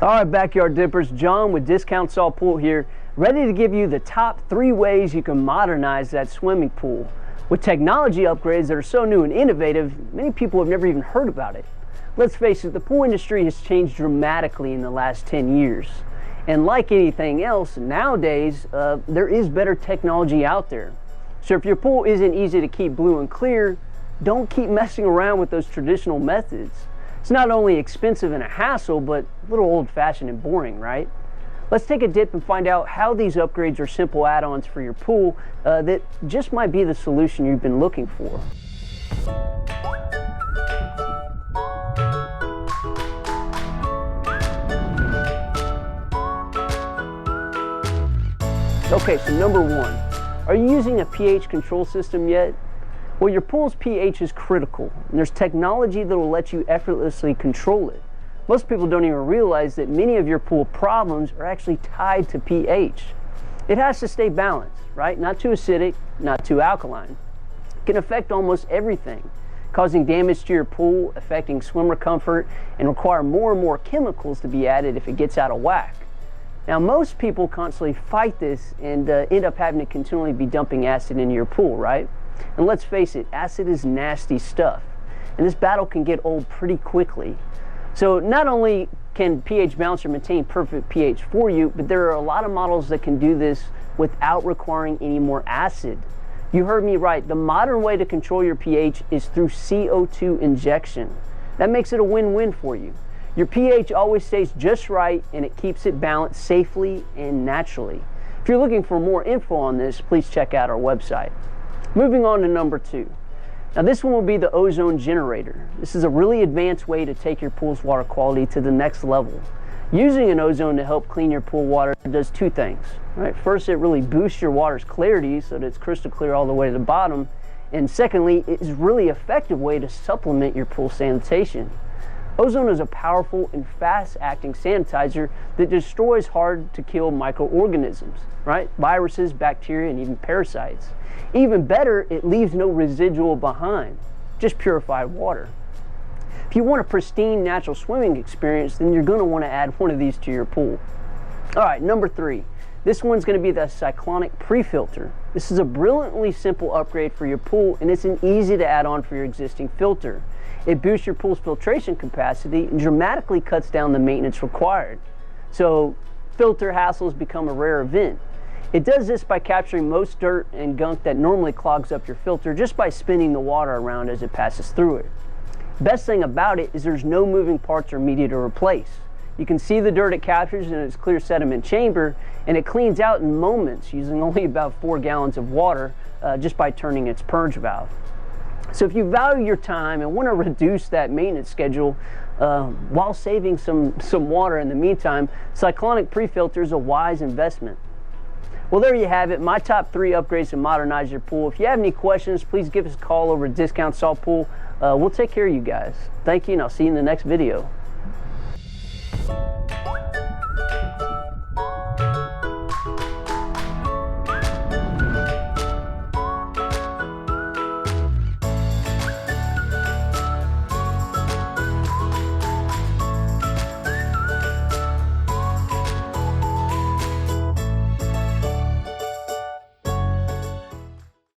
All right, backyard dippers, John with Discount Salt Pool here, ready to give you the top 3 ways you can modernize that swimming pool. With technology upgrades that are so new and innovative, many people have never even heard about it. Let's face it, the pool industry has changed dramatically in the last 10 years. And like anything else, nowadays, there is better technology out there. So if your pool isn't easy to keep blue and clear, don't keep messing around with those traditional methods. It's not only expensive and a hassle, but a little old-fashioned and boring, right? Let's take a dip and find out how these upgrades are simple add-ons for your pool that just might be the solution you've been looking for. Okay, so number 1, are you using a pH control system yet? Well, your pool's pH is critical, and there's technology that will let you effortlessly control it. Most people don't even realize that many of your pool problems are actually tied to pH. It has to stay balanced, right? Not too acidic, not too alkaline. It can affect almost everything, causing damage to your pool, affecting swimmer comfort, and require more and more chemicals to be added if it gets out of whack. Now, most people constantly fight this and end up having to continually be dumping acid into your pool, right? And let's face it, acid is nasty stuff, and this battle can get old pretty quickly. So not only can pH Balancer maintain perfect pH for you, but there are a lot of models that can do this without requiring any more acid. You heard me right, the modern way to control your pH is through CO2 injection. That makes it a win-win for you. Your pH always stays just right, and it keeps it balanced safely and naturally. If you're looking for more info on this, please check out our website. Moving on to number 2. Now this one will be the Ozone Generator. This is a really advanced way to take your pool's water quality to the next level. Using an ozone to help clean your pool water does 2 things. Right? First, it really boosts your water's clarity so that it's crystal clear all the way to the bottom. And secondly, it is a really effective way to supplement your pool sanitation. Ozone is a powerful and fast-acting sanitizer that destroys hard-to-kill microorganisms, right? Viruses, bacteria, and even parasites. Even better, it leaves no residual behind, just purified water. If you want a pristine natural swimming experience, then you're going to want to add one of these to your pool. All right, number 3. This one's going to be the Cyclonic PreFilter. This is a brilliantly simple upgrade for your pool, and it's an easy to add on for your existing filter. It boosts your pool's filtration capacity and dramatically cuts down the maintenance required. So filter hassles become a rare event. It does this by capturing most dirt and gunk that normally clogs up your filter just by spinning the water around as it passes through it. Best thing about it is there's no moving parts or media to replace. You can see the dirt it captures in its clear sediment chamber, and it cleans out in moments using only about 4 gallons of water just by turning its purge valve. So if you value your time and want to reduce that maintenance schedule while saving some water in the meantime, Cyclonic PreFilter is a wise investment. Well, there you have it, my top 3 upgrades to modernize your pool. If you have any questions, please give us a call over at Discount Salt Pool. We'll take care of you guys. Thank you, and I'll see you in the next video.